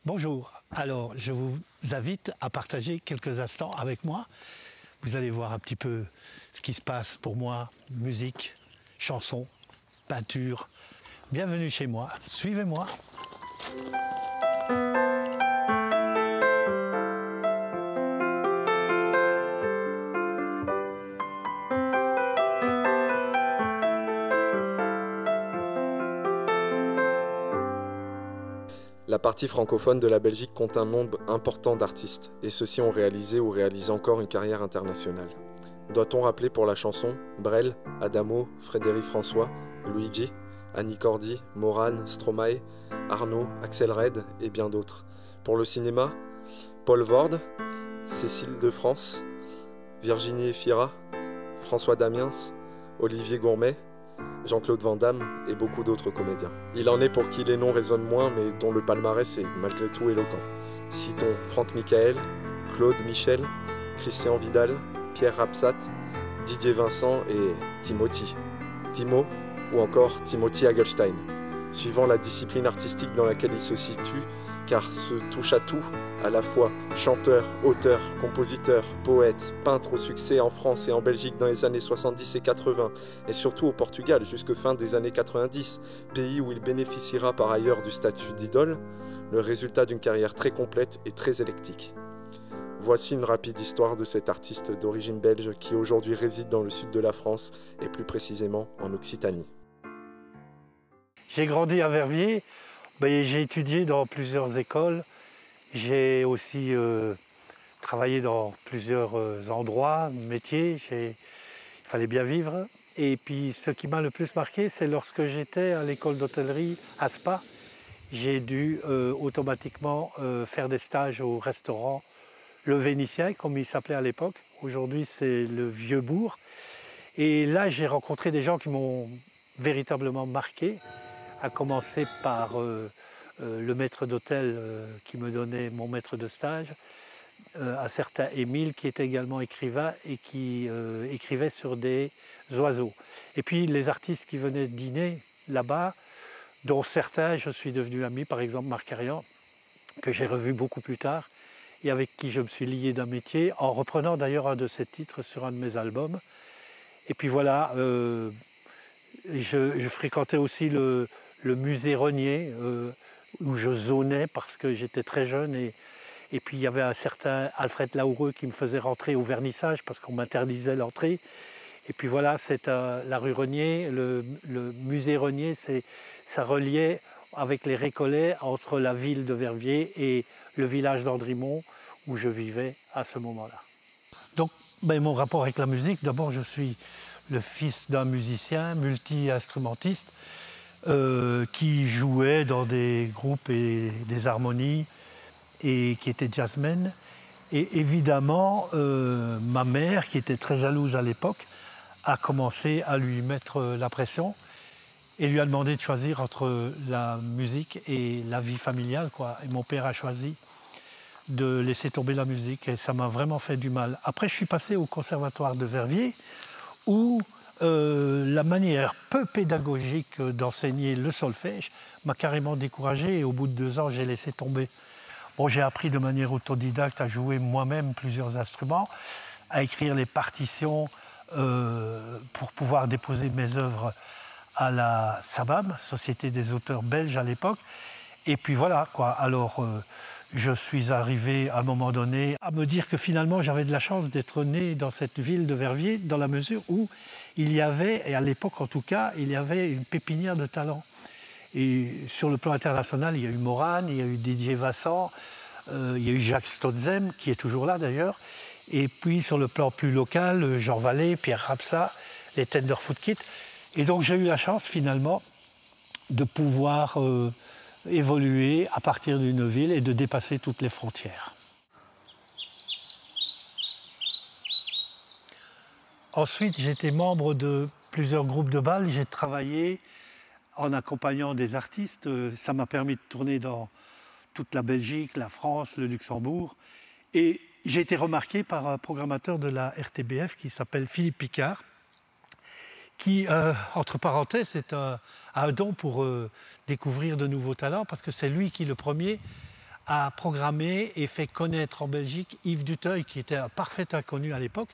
Bonjour, alors je vous invite à partager quelques instants avec moi. Vous allez voir un petit peu ce qui se passe pour moi, musique, chansons, peinture. Bienvenue chez moi, suivez-moi. La partie francophone de la Belgique compte un nombre important d'artistes, et ceux-ci ont réalisé ou réalisent encore une carrière internationale. Doit-on rappeler pour la chanson Brel, Adamo, Frédéric François, Luigi, Annie Cordy, Morane, Stromae, Arnaud, Axel Red et bien d'autres. Pour le cinéma, Paul Vorde, Cécile de France, Virginie Efira, François Damiens, Olivier Gourmet, Jean-Claude Van Damme et beaucoup d'autres comédiens. Il en est pour qui les noms résonnent moins mais dont le palmarès est malgré tout éloquent. Citons Franck Michael, Claude Michel, Christian Vidal, Pierre Rapsat, Didier Vincent et Timothy. Timo ou encore Timothy Hagelstein, suivant la discipline artistique dans laquelle il se situe, car ce touche-à-tout, à la fois chanteur, auteur, compositeur, poète, peintre au succès en France et en Belgique dans les années 70 et 80, et surtout au Portugal jusque fin des années 90, pays où il bénéficiera par ailleurs du statut d'idole, le résultat d'une carrière très complète et très électique. Voici une rapide histoire de cet artiste d'origine belge qui aujourd'hui réside dans le sud de la France et plus précisément en Occitanie. J'ai grandi à Verviers, j'ai étudié dans plusieurs écoles, j'ai aussi travaillé dans plusieurs endroits, métiers, il fallait bien vivre. Et puis ce qui m'a le plus marqué, c'est lorsque j'étais à l'école d'hôtellerie à Spa, j'ai dû automatiquement faire des stages au restaurant Le Vénitien, comme il s'appelait à l'époque. Aujourd'hui, c'est le Vieux Bourg. Et là, j'ai rencontré des gens qui m'ont véritablement marqué, à commencer par le maître d'hôtel qui me donnait mon maître de stage, un certain Émile qui était également écrivain et qui écrivait sur des oiseaux. Et puis les artistes qui venaient dîner là-bas, dont certains je suis devenu ami, par exemple Marc Arian, que j'ai revu beaucoup plus tard, et avec qui je me suis lié d'un métier, en reprenant d'ailleurs un de ses titres sur un de mes albums. Et puis voilà, je fréquentais aussi le musée Renier, où je zonais parce que j'étais très jeune. Et puis il y avait un certain Alfred Laoureux qui me faisait rentrer au vernissage parce qu'on m'interdisait l'entrée. Et puis voilà, c'est la rue Renier, le musée Renier, ça reliait avec les Récollets entre la ville de Verviers et le village d'Andrimont où je vivais à ce moment-là. Donc mon rapport avec la musique, d'abord je suis le fils d'un musicien multi-instrumentiste qui jouait dans des groupes et des harmonies et qui était jazzman. Et évidemment, ma mère, qui était très jalouse à l'époque, a commencé à lui mettre la pression et lui a demandé de choisir entre la musique et la vie familiale, quoi. Et mon père a choisi de laisser tomber la musique et ça m'a vraiment fait du mal. Après, je suis passé au conservatoire de Verviers où la manière peu pédagogique d'enseigner le solfège m'a carrément découragé et au bout de 2 ans, j'ai laissé tomber. Bon, j'ai appris de manière autodidacte à jouer moi-même plusieurs instruments, à écrire les partitions pour pouvoir déposer mes œuvres à la SABAM, Société des auteurs belges à l'époque. Et puis voilà, quoi. Alors, je suis arrivé à un moment donné à me dire que finalement, j'avais de la chance d'être né dans cette ville de Verviers, dans la mesure où il y avait, et à l'époque en tout cas, il y avait une pépinière de talents. Et sur le plan international, il y a eu Morane, il y a eu Didier Vincent, il y a eu Jacques Stotzem, qui est toujours là d'ailleurs. Et puis sur le plan plus local, Jean Vallée, Pierre Rapsat, les Tenderfoot Kit. Et donc j'ai eu la chance finalement de pouvoir évoluer à partir d'une ville et de dépasser toutes les frontières. Ensuite, j'étais membre de plusieurs groupes de bal. J'ai travaillé en accompagnant des artistes. Ça m'a permis de tourner dans toute la Belgique, la France, le Luxembourg. Et j'ai été remarqué par un programmateur de la RTBF qui s'appelle Philippe Picard, qui, entre parenthèses, a un don pour découvrir de nouveaux talents, parce que c'est lui qui, le premier, a programmé et fait connaître en Belgique Yves Duteuil, qui était un parfait inconnu à l'époque.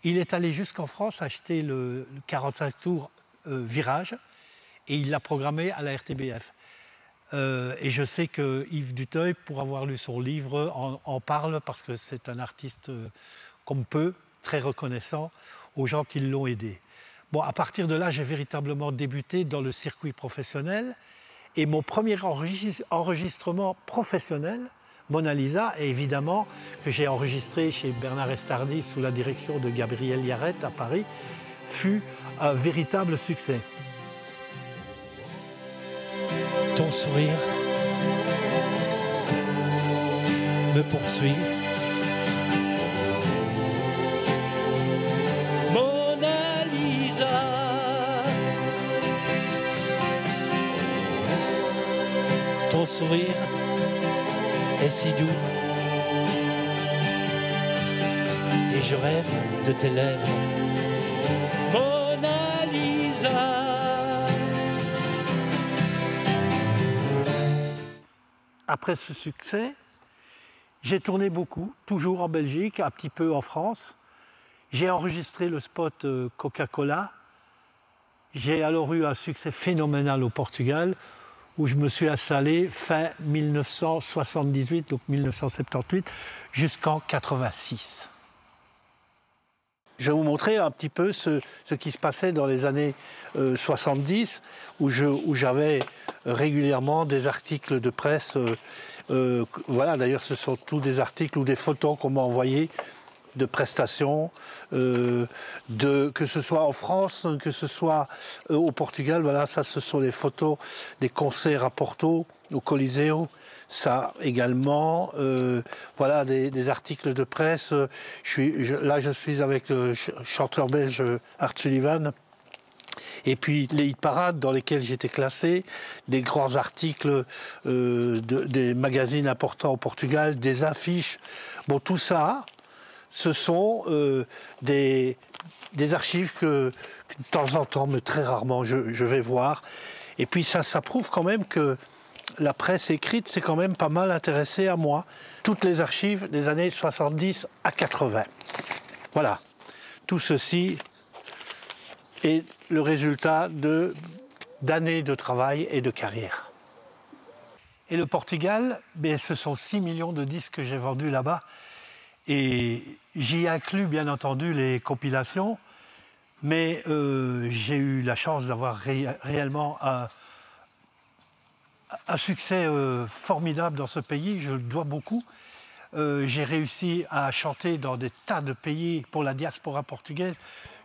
Il est allé jusqu'en France acheter le 45 tours Virage et il l'a programmé à la RTBF. Et je sais que Yves Duteuil, pour avoir lu son livre, en parle parce que c'est un artiste comme peu, très reconnaissant aux gens qui l'ont aidé. Bon, à partir de là, j'ai véritablement débuté dans le circuit professionnel et mon premier enregistrement professionnel, Mona Lisa, et évidemment que j'ai enregistré chez Bernard Estardi sous la direction de Gabriel Yaret à Paris, fut un véritable succès. Ton sourire me poursuit. Mona Lisa, ton sourire est si doux et je rêve de tes lèvres. Mona Lisa. Après ce succès, j'ai tourné beaucoup, toujours en Belgique, un petit peu en France. J'ai enregistré le spot Coca-Cola. J'ai alors eu un succès phénoménal au Portugal, où je me suis installé fin 1978, donc 1978, jusqu'en 86. Je vais vous montrer un petit peu ce qui se passait dans les années 70, où j'avais régulièrement des articles de presse. Voilà, d'ailleurs, ce sont tous des articles ou des photos qu'on m'a envoyées de prestations, que ce soit en France, que ce soit au Portugal. Voilà, ça, ce sont les photos des concerts à Porto, au Coliseo. Ça également, voilà, des articles de presse. Là, je suis avec le chanteur belge Art Sullivan. Et puis les hit parades dans lesquels j'étais classé, des grands articles des magazines importants au Portugal, des affiches. Bon, tout ça, ce sont des archives que de temps en temps, mais très rarement, je vais voir. Et puis ça prouve quand même que la presse écrite s'est quand même pas mal intéressée à moi. Toutes les archives des années 70 à 80. Voilà. Tout ceci est le résultat d'années de travail et de carrière. Et le Portugal, ce sont 6 millions de disques que j'ai vendus là-bas. Et j'y inclus bien entendu les compilations, mais j'ai eu la chance d'avoir réellement un succès formidable dans ce pays, je le dois beaucoup. J'ai réussi à chanter dans des tas de pays pour la diaspora portugaise.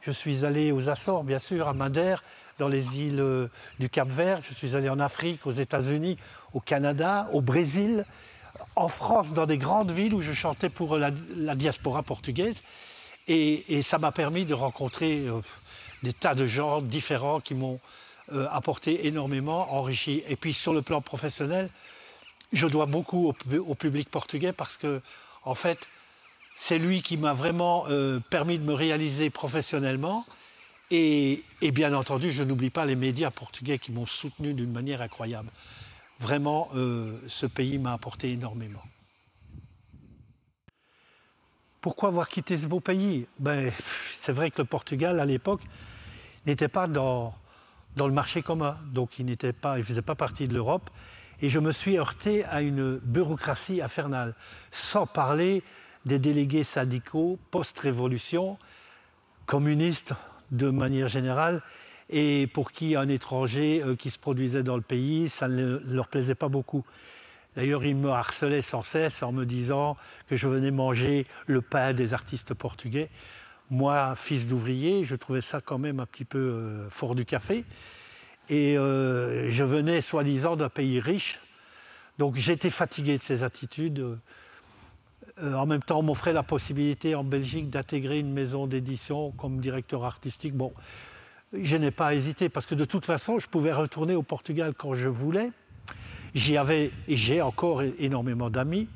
Je suis allé aux Açores, bien sûr, à Madère, dans les îles du Cap-Vert. Je suis allé en Afrique, aux États-Unis, au Canada, au Brésil, en France, dans des grandes villes où je chantais pour la diaspora portugaise. Et ça m'a permis de rencontrer des tas de gens différents qui m'ont apporté énormément, enrichi. Et puis sur le plan professionnel, je dois beaucoup au public portugais parce que, en fait, c'est lui qui m'a vraiment permis de me réaliser professionnellement. Et bien entendu, je n'oublie pas les médias portugais qui m'ont soutenu d'une manière incroyable. Vraiment, ce pays m'a apporté énormément. Pourquoi avoir quitté ce beau pays? C'est vrai que le Portugal, à l'époque, n'était pas dans le marché commun. Donc, il ne faisait pas partie de l'Europe. Et je me suis heurté à une bureaucratie infernale, sans parler des délégués syndicaux post-révolution, communistes de manière générale, et pour qui un étranger qui se produisait dans le pays, ça ne leur plaisait pas beaucoup. D'ailleurs, ils me harcelaient sans cesse en me disant que je venais manger le pain des artistes portugais. Moi, fils d'ouvrier, je trouvais ça quand même un petit peu fort du café. Et je venais soi-disant d'un pays riche. Donc j'étais fatigué de ces attitudes. En même temps, on m'offrait la possibilité en Belgique d'intégrer une maison d'édition comme directeur artistique. Bon, je n'ai pas hésité parce que de toute façon, je pouvais retourner au Portugal quand je voulais. J'y avais et j'ai encore énormément d'amis.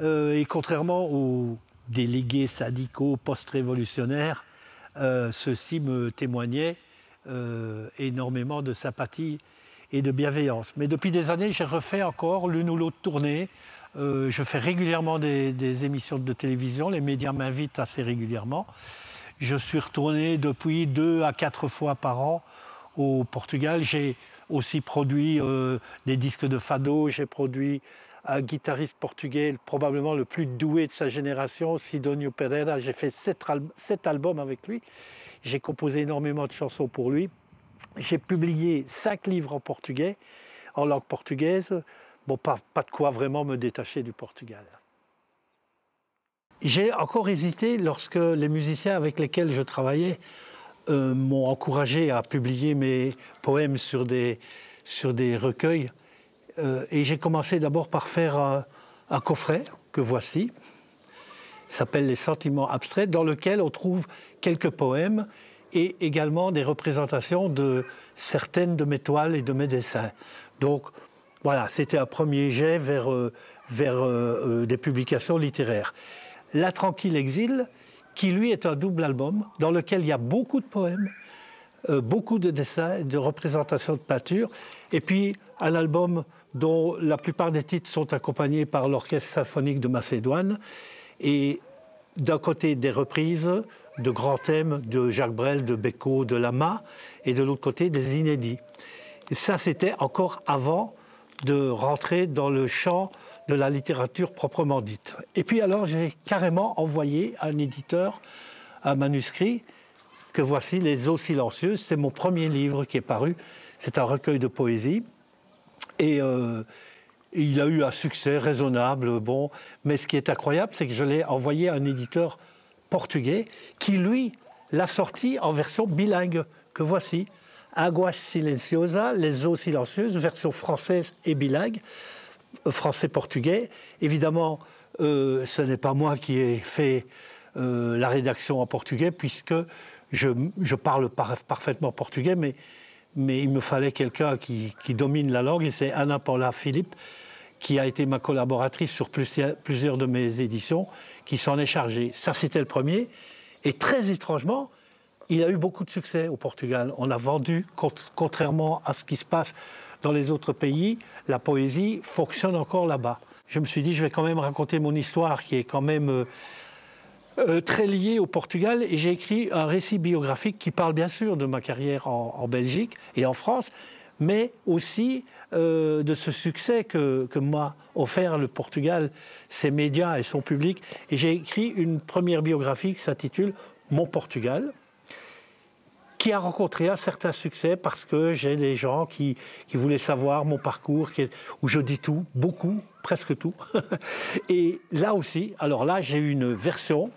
Et contrairement aux délégués syndicaux post-révolutionnaires, ceux-ci me témoignaient énormément de sympathie et de bienveillance. Mais depuis des années, j'ai refait encore l'une ou l'autre tournée Je fais régulièrement des émissions de télévision, les médias m'invitent assez régulièrement. Je suis retourné depuis 2 à 4 fois par an au Portugal. J'ai aussi produit des disques de fado, j'ai produit un guitariste portugais, probablement le plus doué de sa génération, Sidónio Pereira. J'ai fait 7 albums avec lui. J'ai composé énormément de chansons pour lui. J'ai publié 5 livres en portugais, en langue portugaise. Bon, pas de quoi vraiment me détacher du Portugal. J'ai encore hésité lorsque les musiciens avec lesquels je travaillais m'ont encouragé à publier mes poèmes sur des recueils. Et j'ai commencé d'abord par faire un coffret que voici. Il s'appelle Les Sentiments abstraits, dans lequel on trouve quelques poèmes et également des représentations de certaines de mes toiles et de mes dessins. Donc voilà, c'était un premier jet vers des publications littéraires. La Tranquille Exil, qui lui est un double album dans lequel il y a beaucoup de poèmes, beaucoup de dessins, de représentations de peintures, et puis un album dont la plupart des titres sont accompagnés par l'Orchestre symphonique de Macédoine, et d'un côté des reprises de grands thèmes de Jacques Brel, de Becco, de Lama, et de l'autre côté des inédits. Et ça, c'était encore avant de rentrer dans le champ de la littérature proprement dite. Et puis alors, j'ai carrément envoyé à un éditeur un manuscrit que voici, Les Eaux silencieuses. C'est mon premier livre qui est paru. C'est un recueil de poésie. Et il a eu un succès raisonnable, bon. Mais ce qui est incroyable, c'est que je l'ai envoyé à un éditeur portugais qui, lui, l'a sorti en version bilingue, que voici. Águas Silenciosas, Les Eaux silencieuses, version française et bilingue, français-portugais. Évidemment, ce n'est pas moi qui ai fait la rédaction en portugais, puisque je parle parfaitement portugais, mais il me fallait quelqu'un qui domine la langue, et c'est Ana Paula Philippe, qui a été ma collaboratrice sur plusieurs de mes éditions, qui s'en est chargée. Ça, c'était le premier. Et très étrangement, il a eu beaucoup de succès au Portugal. On a vendu, contrairement à ce qui se passe dans les autres pays, la poésie fonctionne encore là-bas. Je me suis dit, je vais quand même raconter mon histoire, qui est quand même très liée au Portugal. Et j'ai écrit un récit biographique qui parle bien sûr de ma carrière en Belgique et en France, mais aussi de ce succès que m'a offert le Portugal, ses médias et son public. Et j'ai écrit une première biographie qui s'intitule « Mon Portugal », qui a rencontré un certain succès parce que j'ai des gens qui voulaient savoir mon parcours, où je dis tout, beaucoup, presque tout. Et là aussi, alors là, j'ai eu une version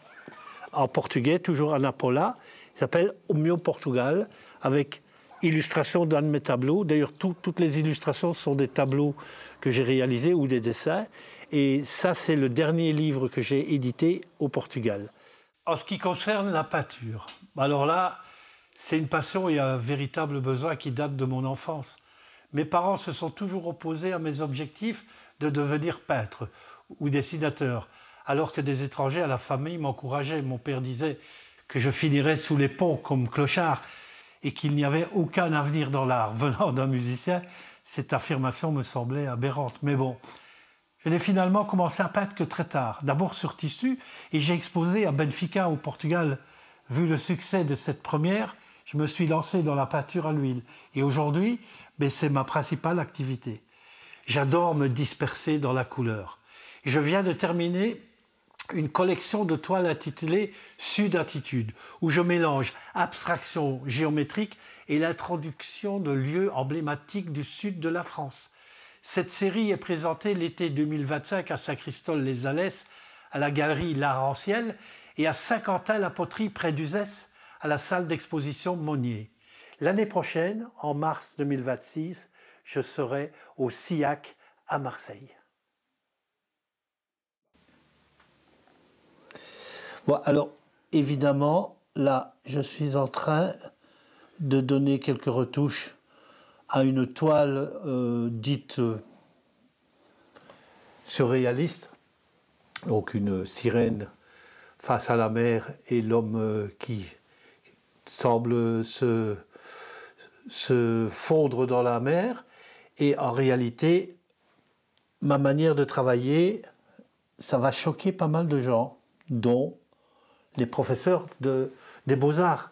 en portugais, toujours Ana Paula, qui s'appelle « O meu Portugal », avec illustration d'un de mes tableaux. D'ailleurs, toutes les illustrations sont des tableaux que j'ai réalisés ou des dessins. Et ça, c'est le dernier livre que j'ai édité au Portugal. En ce qui concerne la peinture, alors là, c'est une passion et un véritable besoin qui date de mon enfance. Mes parents se sont toujours opposés à mes objectifs de devenir peintre ou dessinateur, alors que des étrangers à la famille m'encourageaient. Mon père disait que je finirais sous les ponts comme clochard et qu'il n'y avait aucun avenir dans l'art. Venant d'un musicien, cette affirmation me semblait aberrante. Mais bon, je n'ai finalement commencé à peindre que très tard, d'abord sur tissu, et j'ai exposé à Benfica au Portugal. Vu le succès de cette première, je me suis lancé dans la peinture à l'huile. Et aujourd'hui, c'est ma principale activité. J'adore me disperser dans la couleur. Et je viens de terminer une collection de toiles intitulée Sud-Attitude, où je mélange abstraction géométrique et l'introduction de lieux emblématiques du sud de la France. Cette série est présentée l'été 2025 à Saint-Christol-les-Alès, à la galerie L'Art en Ciel, et à Saint-Quentin-la-Poterie, près d'Uzès, à la salle d'exposition Monnier. L'année prochaine, en mars 2026, je serai au SIAC à Marseille. Bon, alors, évidemment, là, je suis en train de donner quelques retouches à une toile dite surréaliste, donc une sirène face à la mer et l'homme qui semble se fondre dans la mer. Et en réalité, ma manière de travailler, ça va choquer pas mal de gens, dont les professeurs des beaux-arts,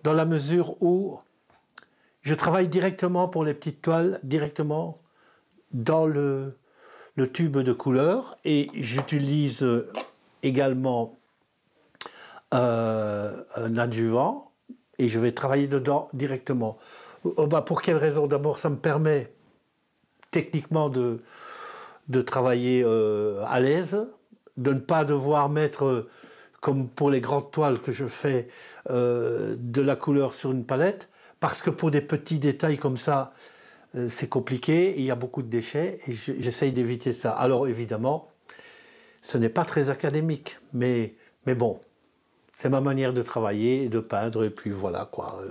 dans la mesure où je travaille directement pour les petites toiles, directement dans le tube de couleur, et j'utilise également un adjuvant, et je vais travailler dedans directement. Pour quelle raison? D'abord, ça me permet techniquement de travailler à l'aise, de ne pas devoir mettre, comme pour les grandes toiles que je fais, de la couleur sur une palette, parce que pour des petits détails comme ça, c'est compliqué, il y a beaucoup de déchets, et j'essaye d'éviter ça. Alors évidemment, ce n'est pas très académique, mais bon, c'est ma manière de travailler et de peindre, et puis voilà quoi.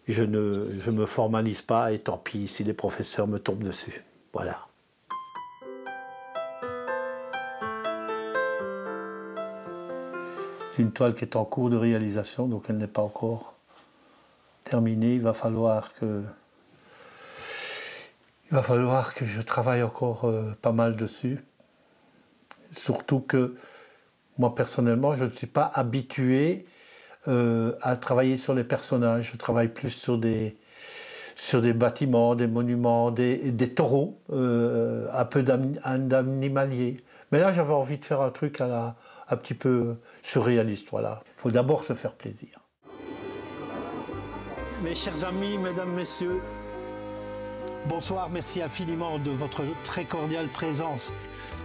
Je ne me formalise pas, et tant pis si les professeurs me tombent dessus. Voilà. C'est une toile qui est en cours de réalisation, donc elle n'est pas encore terminée. Il va falloir que je travaille encore pas mal dessus. Surtout que moi personnellement, je ne suis pas habitué à travailler sur les personnages. Je travaille plus sur des bâtiments, des monuments, des taureaux, un peu d'animalier. Mais là, j'avais envie de faire un truc un petit peu surréaliste. Voilà. Il faut d'abord se faire plaisir. Mes chers amis, mesdames, messieurs, bonsoir, merci infiniment de votre très cordiale présence.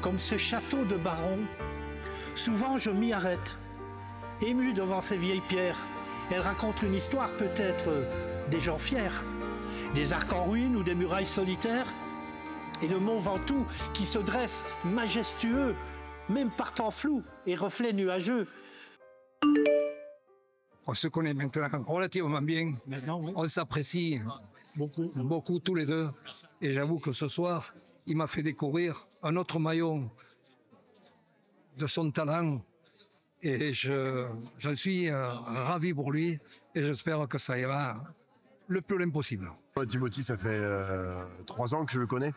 Comme ce château de Baron, souvent je m'y arrête, ému devant ces vieilles pierres. Elles racontent une histoire peut-être des gens fiers, des arcs en ruine ou des murailles solitaires, et le mont Ventoux qui se dresse majestueux, même par temps flou et reflets nuageux. On se connaît maintenant relativement bien, on s'apprécie beaucoup tous les deux, et j'avoue que ce soir, il m'a fait découvrir un autre maillon de son talent, et j'en suis ravi pour lui, et j'espère que ça ira le plus loin possible. Timothy, ça fait 3 ans que je le connais,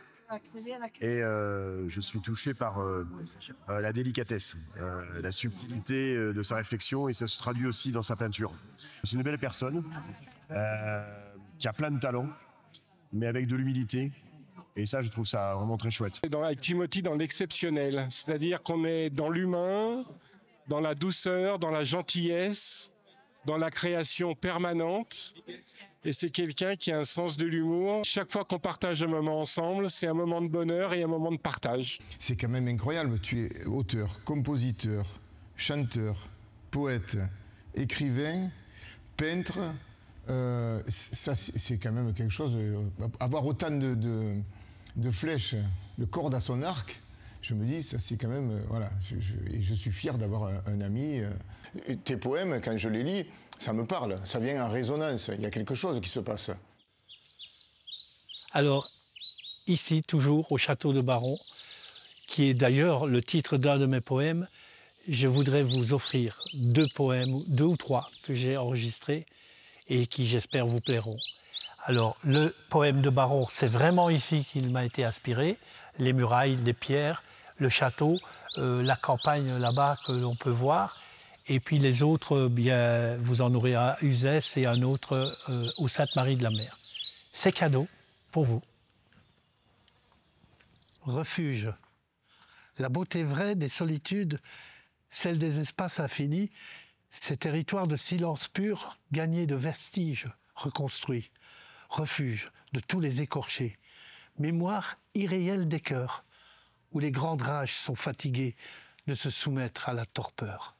et je suis touché par la délicatesse, la subtilité de sa réflexion, et ça se traduit aussi dans sa peinture. C'est une belle personne qui a plein de talent, mais avec de l'humilité. Et ça, je trouve ça vraiment très chouette. Avec Timothy, dans l'exceptionnel, c'est-à-dire qu'on est dans l'humain, dans la douceur, dans la gentillesse, dans la création permanente. Et c'est quelqu'un qui a un sens de l'humour. Chaque fois qu'on partage un moment ensemble, c'est un moment de bonheur et un moment de partage. C'est quand même incroyable. Tu es auteur, compositeur, chanteur, poète, écrivain, peintre. Ça, c'est quand même quelque chose. Avoir autant de flèches, de cordes à son arc, je me dis, ça c'est quand même. Voilà. Je suis fier d'avoir un ami. Tes poèmes, quand je les lis, ça me parle, ça vient en résonance, il y a quelque chose qui se passe. Alors, ici, toujours au château de Baron, qui est d'ailleurs le titre d'un de mes poèmes, je voudrais vous offrir 2 poèmes, 2 ou 3, que j'ai enregistrés et qui, j'espère, vous plairont. Alors, le poème de Baron, c'est vraiment ici qu'il m'a été inspiré. Les murailles, les pierres, le château, la campagne là-bas que l'on peut voir. Et puis les autres, bien, vous en aurez un à Uzès et un autre au Sainte-Marie-de-la-Mer. C'est cadeau pour vous. Refuge. La beauté vraie des solitudes, celle des espaces infinis, ces territoires de silence pur, gagnés de vestiges, reconstruits. Refuge de tous les écorchés. Mémoire irréelle des cœurs, où les grandes rages sont fatiguées de se soumettre à la torpeur.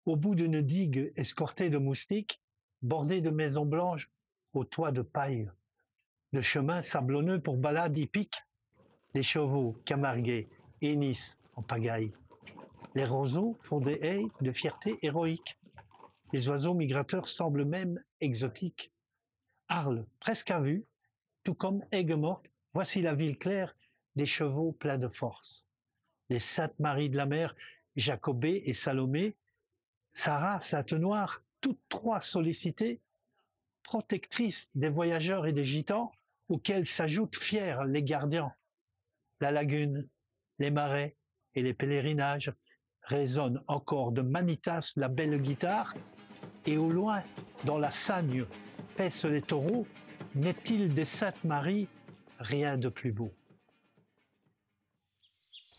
Au bout d'une digue escortée de moustiques, bordée de maisons blanches aux toits de paille, de chemins sablonneux pour balades hippiques, les chevaux camargués hennissent en pagaille. Les roseaux font des haies de fierté héroïque. Les oiseaux migrateurs semblent même exotiques. Arles, presque à vue, tout comme Aigues-Mortes, voici la ville claire des chevaux pleins de force. Les Sainte-Marie-de-la-Mer, Jacobée et Salomé, Sarah, Sainte-Noire, toutes 3 sollicitées, protectrice des voyageurs et des gitans, auxquels s'ajoutent fiers les gardians. La lagune, les marais et les pèlerinages résonnent encore de Manitas la belle guitare, et au loin, dans la Sagne, paissent les taureaux, n'est-il des Saintes Maries rien de plus beau?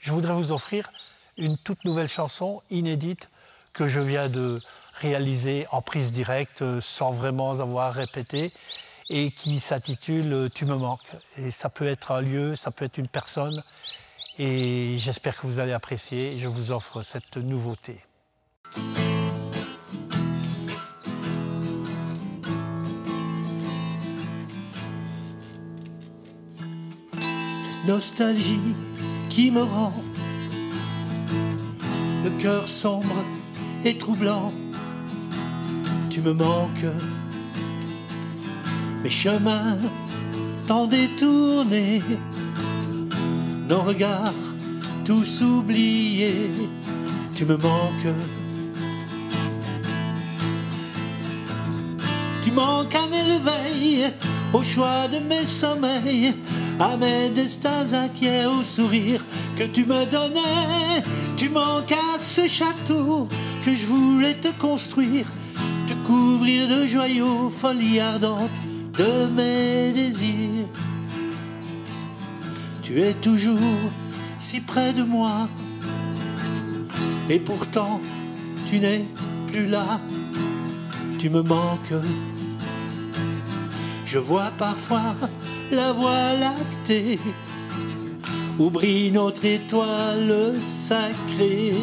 Je voudrais vous offrir une toute nouvelle chanson inédite que je viens de réaliser en prise directe sans vraiment avoir répété et qui s'intitule « Tu me manques ». Et ça peut être un lieu, ça peut être une personne et j'espère que vous allez apprécier. Je vous offre cette nouveauté. Cette nostalgie qui me rend le cœur sombre et troublant. Tu me manques, mes chemins tant détournés, nos regards tous oubliés. Tu me manques, tu manques à mes réveils, au choix de mes sommeils, à mes destins inquiets, au sourire que tu me donnais. Tu manques à ce château que je voulais te construire, te couvrir de joyaux, folie ardente de mes désirs. Tu es toujours si près de moi, et pourtant tu n'es plus là. Tu me manques. Je vois parfois la voie lactée où brille notre étoile sacrée.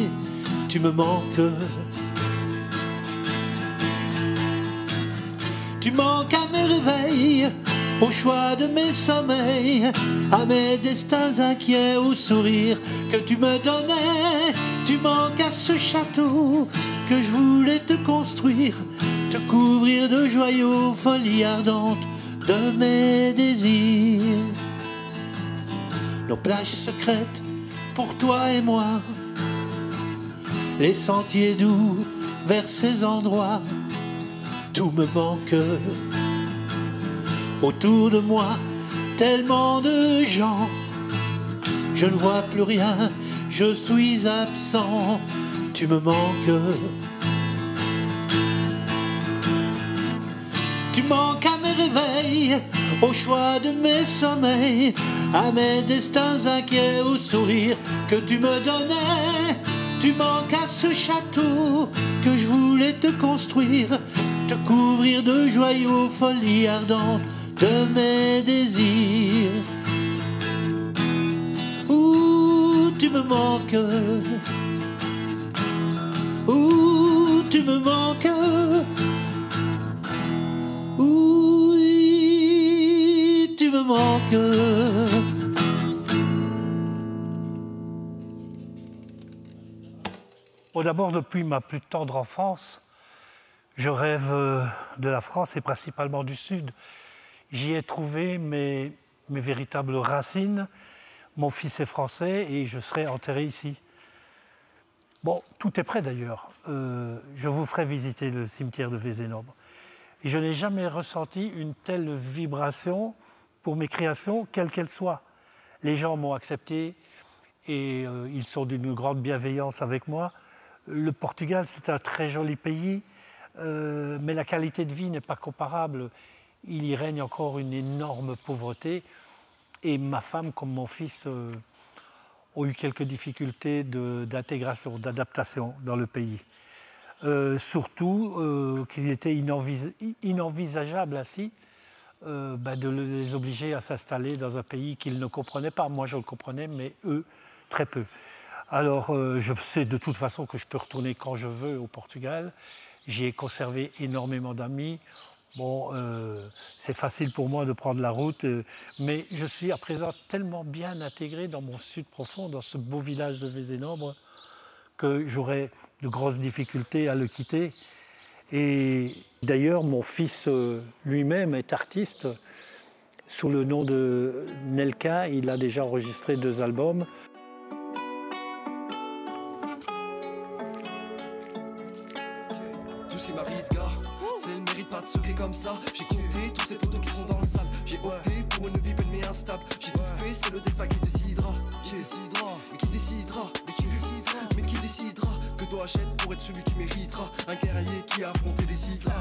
Tu me manques. Tu manques à mes réveils, au choix de mes sommeils, à mes destins inquiets, au sourire que tu me donnais. Tu manques à ce château que je voulais te construire, te couvrir de joyaux, folie ardente de mes désirs. Nos plages secrètes pour toi et moi, les sentiers doux vers ces endroits. Tout me manque autour de moi, tellement de gens. Je ne vois plus rien, je suis absent. Tu me manques. Tu manques à mes réveils, au choix de mes sommeils, à mes destins inquiets, au sourire que tu me donnais. Tu manques à ce château que je voulais te construire, te couvrir de joyaux, folie ardente de mes désirs. Ouh, tu me manques. Ouh, tu me manques. Ouh, tu me manques. Bon, d'abord, depuis ma plus tendre enfance, je rêve de la France et principalement du Sud. J'y ai trouvé mes véritables racines. Mon fils est français et je serai enterré ici. Bon, tout est prêt d'ailleurs. Je vous ferai visiter le cimetière de Vézénobres. Et je n'ai jamais ressenti une telle vibration pour mes créations, quelles qu'elles soient. Les gens m'ont accepté et ils sont d'une grande bienveillance avec moi. Le Portugal, c'est un très joli pays, mais la qualité de vie n'est pas comparable. Il y règne encore une énorme pauvreté. Et ma femme, comme mon fils, ont eu quelques difficultés d'intégration, d'adaptation dans le pays. Surtout qu'il était inenvisageable ainsi de les obliger à s'installer dans un pays qu'ils ne comprenaient pas. Moi, je le comprenais, mais eux, très peu. Alors, je sais de toute façon que je peux retourner quand je veux au Portugal. J'y ai conservé énormément d'amis. Bon, c'est facile pour moi de prendre la route, mais je suis à présent tellement bien intégré dans mon sud profond, dans ce beau village de Vézénobres, que j'aurais de grosses difficultés à le quitter. Et d'ailleurs, mon fils lui-même est artiste. Sous le nom de Nelka, il a déjà enregistré 2 albums. Tout ce qui m'arrive, gars, c'est le mérite pas de souquer comme ça. J'ai couru fais, c'est le destin qui décidera. Qui décidera, mais qui décidera, mais qui décidera, mais qui décidera que dois-je être pour être celui qui méritera. Un guerrier qui a affronté les islas.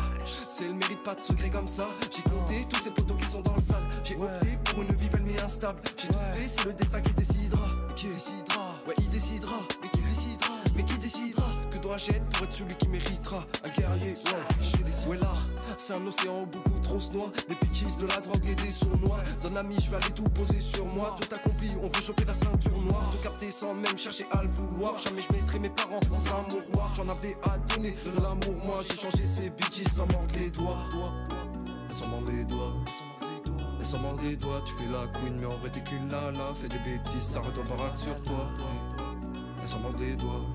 C'est le mérite, pas de secret comme ça. J'ai compté tous ces poteaux qui sont dans le sale. J'ai opté pour une vie belle mais instable. J'ai tout fait, c'est le destin qui décidera. Mais qui décidera, ouais il décidera, mais qui décidera, mais qui décidera que dois-je être pour être celui qui méritera. Un guerrier, ouais là, c'est un océan beaucoup trop se noie. Des bitches, de la drogue et des sournois. D'un ami, je vais aller tout poser sur moi. Tout accompli, on veut choper la ceinture noire. Te capter sans même chercher à le vouloir. Jamais je mettrai mes parents dans un mouroir. J'en avais à donner de l'amour, moi j'ai changé ces bitches sans mordre les doigts. Sans mordre les doigts, sans mordre les doigts. Tu fais la queen, mais en vrai t'es qu'une lala. Fais des bêtises, ça retombe baraque sur toi. Sans mordre les doigts.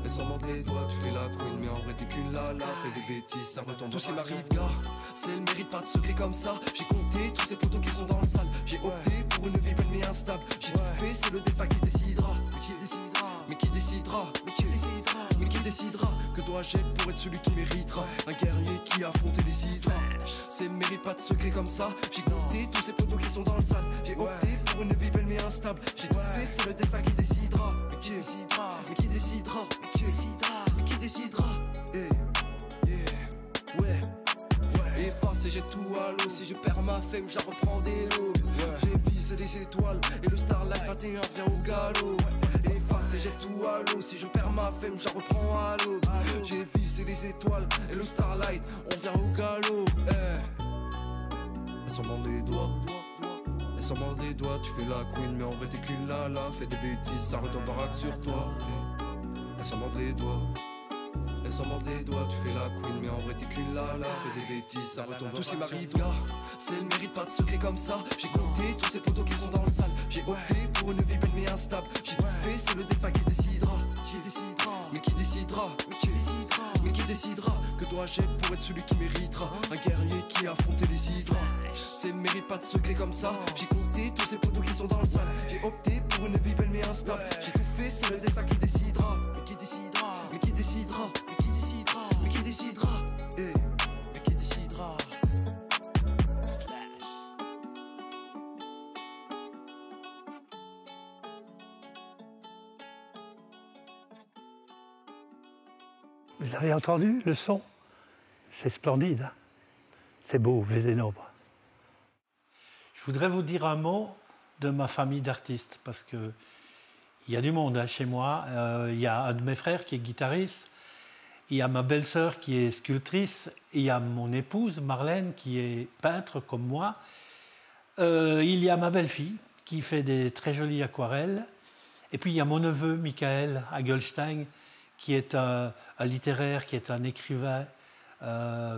Et sans mordre les doigts, tu fais la queen, mais en vrai t'es qu'une lala. Fais des bêtises, ça retombe. Tout ce qui m'arrive, gars, c'est le mérite, pas de secret comme ça. J'ai compté tous ces poteaux qui sont dans le sale. J'ai opté pour une vie belle mais instable. J'ai tout fait, c'est le destin qui décidera. Mais qui décidera, mais qui décidera, mais qui décidera, mais qui décidera que dois-je être pour être celui qui méritera. Un guerrier qui a affronté les islas. C'est le mérite, pas de secret comme ça. J'ai compté tous ces poteaux qui sont dans le sale. J'ai opté pour une vie belle mais instable. J'ai tout fait, c'est le destin qui décidera. Mais qui décidera, mais qui décidera, mais qui décidera, mais qui décidera. Ouais. Efface et jette tout à l'eau. Si je perds ma femme, je la reprends des lots. J'ai visé les étoiles et le Starlight 21 vient au galop. Efface et jette tout à l'eau. Si je perds ma femme, je la reprends à l'eau. J'ai visé les étoiles et le Starlight, on vient au galop. Laisse-moi mordre les doigts. Laisse-moi mordre les doigts. Tu fais la queen, mais en vrai t'es qu'une lala. Fais des bêtises, ça retombe baraque sur toi. Laisse-moi mordre les doigts. Laisse-moi mordre les doigts, tu fais la queen, mais en vrai t'es qu'une lala. Fais des bêtises, ça retombe. Tout ce qui m'arrive, gars, c'est le mérite, pas de secret comme ça. J'ai compté tous ces poteaux qui sont dans le sale. J'ai opté pour une vie belle mais instable. J'ai tout fait, c'est le destin qui décidera. Qui décidera, mais qui décidera, mais qui décidera, mais qui décidera que dois-je être pour être celui qui méritera. Un guerrier qui a affronté les islas. C'est le mérite, pas de secret comme ça. J'ai compté tous ces poteaux qui sont dans le sale. J'ai opté pour une vie belle mais instable. J'ai tout fait, c'est le destin qui décidera. Mais qui décidera, mais qui décidera, mais qui décidera, mais qui décidera, mais qui décidera. Vous avez entendu le son? C'est splendide, hein? C'est beau, Vézénobre. Je voudrais vous dire un mot de ma famille d'artistes, parce que il y a du monde hein, chez moi. Il y a un de mes frères qui est guitariste, il y a ma belle-sœur qui est sculptrice, il y a mon épouse Marlène qui est peintre comme moi. Il y a ma belle-fille qui fait des très jolies aquarelles. Et puis il y a mon neveu Michael Hagelstein qui est un littéraire, qui est un écrivain,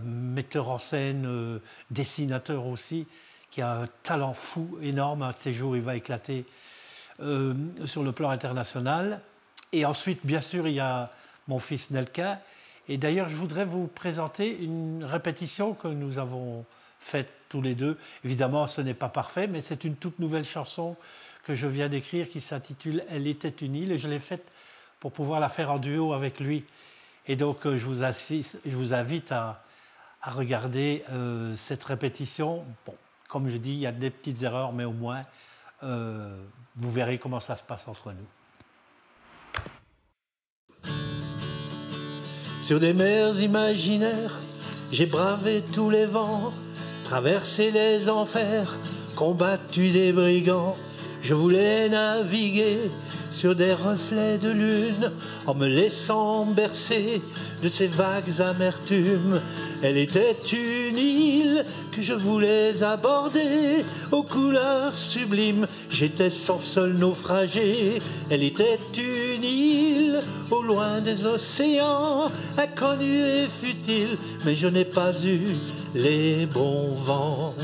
metteur en scène, dessinateur aussi, qui a un talent fou énorme. Un de ces jours, il va éclater sur le plan international. Et ensuite, bien sûr, il y a mon fils Nelka. Et d'ailleurs, je voudrais vous présenter une répétition que nous avons faite tous les deux. Évidemment, ce n'est pas parfait, mais c'est une toute nouvelle chanson que je viens d'écrire qui s'intitule « Elle était une île » et je l'ai faite pour pouvoir la faire en duo avec lui. Et donc, je vous invite à regarder cette répétition. Bon, comme je dis, il y a des petites erreurs, mais au moins, vous verrez comment ça se passe entre nous. Sur des mers imaginaires, j'ai bravé tous les vents, traversé les enfers, combattu des brigands. Je voulais naviguer sur des reflets de lune en me laissant bercer de ces vagues amertumes. Elle était une île que je voulais aborder aux couleurs sublimes. J'étais sans seul naufragé. Elle était une île au loin des océans, inconnue et futile, mais je n'ai pas eu les bons vents.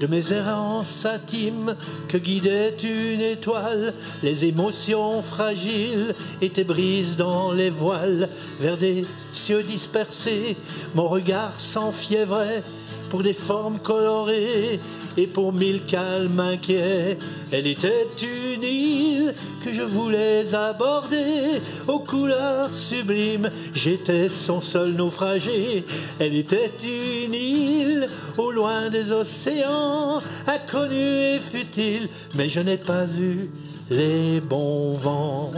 De mes errances intimes que guidait une étoile, les émotions fragiles étaient brises dans les voiles. Vers des cieux dispersés, mon regard s'enfiévrait pour des formes colorées et pour mille calmes inquiets. Elle était une île que je voulais aborder aux couleurs sublimes. J'étais son seul naufragé. Elle était une île au loin des océans, inconnue et futile, mais je n'ai pas eu les bons vents.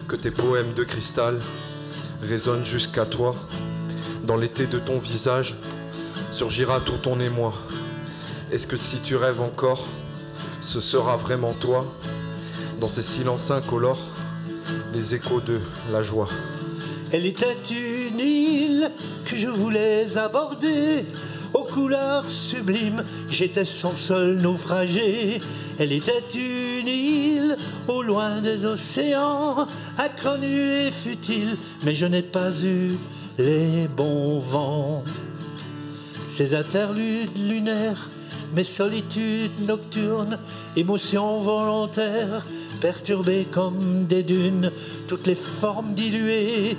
Que tes poèmes de cristal résonnent jusqu'à toi. Dans l'été de ton visage surgira tout ton émoi. Est-ce que si tu rêves encore, ce sera vraiment toi? Dans ces silences incolores, les échos de la joie. Elle était une île que je voulais aborder aux couleurs sublimes. J'étais son seul naufragé. Elle était une île au loin des océans, inconnue et futile, mais je n'ai pas eu les bons vents. Ces interludes lunaires, mes solitudes nocturnes, émotions volontaires, perturbées comme des dunes, toutes les formes diluées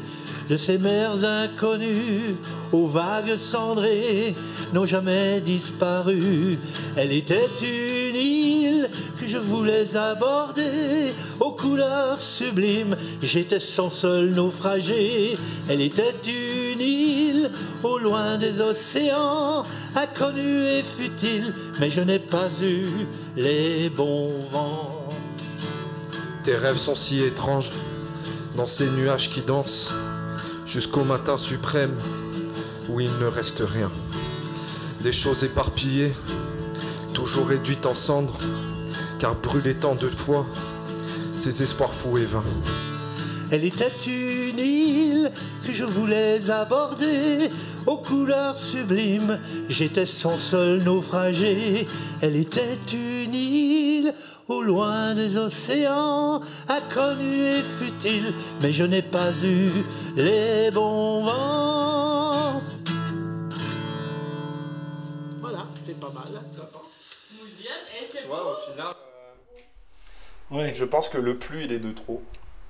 de ces mers inconnues, aux vagues cendrées, n'ont jamais disparu. Elle était une île que je voulais aborder aux couleurs sublimes. J'étais son seul naufragé. Elle était une île au loin des océans, inconnue et futile, mais je n'ai pas eu les bons vents. Tes rêves sont si étranges dans ces nuages qui dansent jusqu'au matin suprême où il ne reste rien. Des choses éparpillées, toujours réduites en cendres, car brûlées tant de fois, ces espoirs fous et vains. Elle était une île que je voulais aborder aux couleurs sublimes. J'étais son seul naufragé. Elle était une île au loin des océans, inconnue et futile, mais je n'ai pas eu les bons vents. Voilà, c'est pas mal. Tu vois, au final, Ouais. je pense que le plus, il est de trop.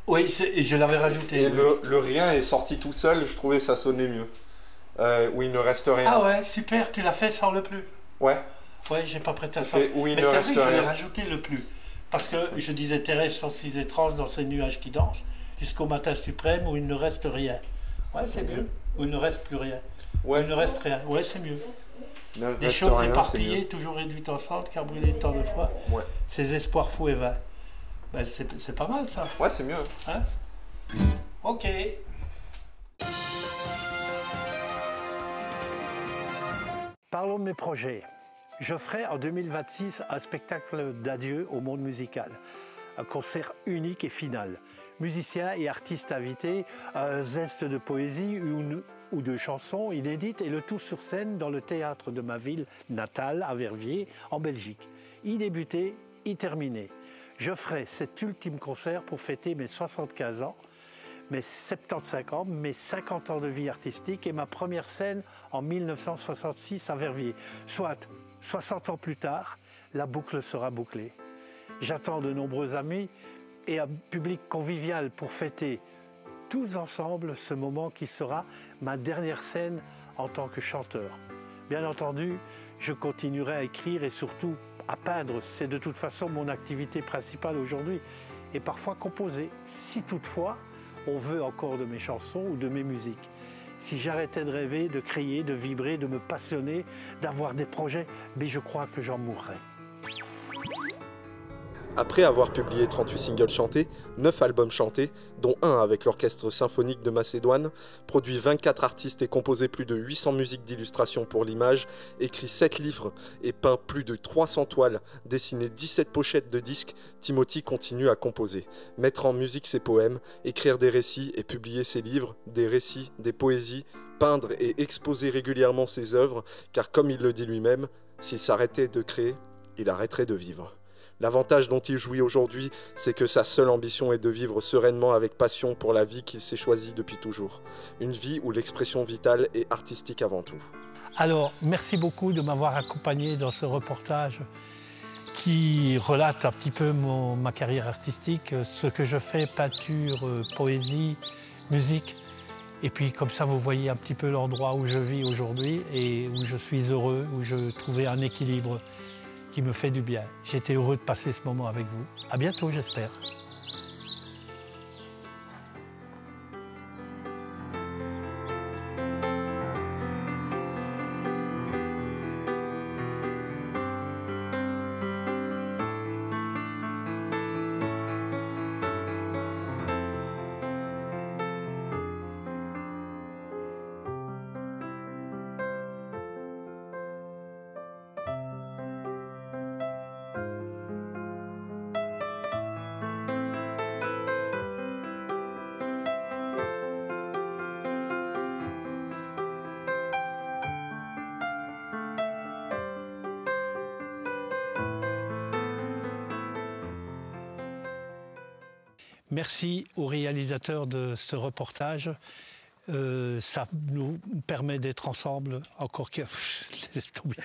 Oui, je l'avais rajouté. Et le rien est sorti tout seul, je trouvais ça sonnait mieux. Où il ne reste rien. Ah ouais, super, tu l'as fait sans le plus. Ouais. Ouais, j'ai pas prêté attention. Où il Mais ne c'est reste vrai que je l'ai rien. rajouté le plus. Parce que je disais tes rêves sont si étranges dans ces nuages qui dansent, jusqu'au matin suprême où il ne reste rien. Ouais, c'est mieux. Où il ne reste plus rien. Ouais. Où il ne reste rien. Ouais, c'est mieux. Il ne Des reste choses rien, c'est éparpillées, mieux. toujours réduites en cendres, car brûlées tant de fois. Ouais. Ces espoirs fous et vains. Ben, c'est pas mal ça. Ouais, c'est mieux. Hein? Ok. Parlons de mes projets. Je ferai en 2026 un spectacle d'adieu au monde musical. Un concert unique et final. Musiciens et artistes invités, un zeste de poésie ou de chansons inédites et le tout sur scène dans le théâtre de ma ville natale, à Verviers, en Belgique. Y débuter, y terminer. Je ferai cet ultime concert pour fêter mes 75 ans, mes 75 ans, mes 50 ans de vie artistique et ma première scène en 1966 à Verviers. Soit 60 ans plus tard, la boucle sera bouclée. J'attends de nombreux amis et un public convivial pour fêter tous ensemble ce moment qui sera ma dernière scène en tant que chanteur. Bien entendu, je continuerai à écrire et surtout à peindre. C'est de toute façon mon activité principale aujourd'hui. Et parfois composer, si toutefois on veut encore de mes chansons ou de mes musiques. Si j'arrêtais de rêver, de crier, de vibrer, de me passionner, d'avoir des projets, mais je crois que j'en mourrais. Après avoir publié 38 singles chantés, 9 albums chantés, dont un avec l'Orchestre Symphonique de Macédoine, produit 24 artistes et composé plus de 800 musiques d'illustration pour l'image, écrit 7 livres et peint plus de 300 toiles, dessiné 17 pochettes de disques, Timothy continue à composer, mettre en musique ses poèmes, écrire des récits et publier ses livres, des récits, des poésies, peindre et exposer régulièrement ses œuvres, car comme il le dit lui-même, s'il s'arrêtait de créer, il arrêterait de vivre. L'avantage dont il jouit aujourd'hui, c'est que sa seule ambition est de vivre sereinement avec passion pour la vie qu'il s'est choisie depuis toujours. Une vie où l'expression vitale est artistique avant tout. Alors, merci beaucoup de m'avoir accompagné dans ce reportage qui relate un petit peu ma carrière artistique, ce que je fais, peinture, poésie, musique. Et puis comme ça, vous voyez un petit peu l'endroit où je vis aujourd'hui et où je suis heureux, où je trouvais un équilibre qui me fait du bien. J'étais heureux de passer ce moment avec vous. À bientôt, j'espère. Merci au réalisateur de ce reportage. Ça nous permet d'être ensemble encore. Laisse tomber.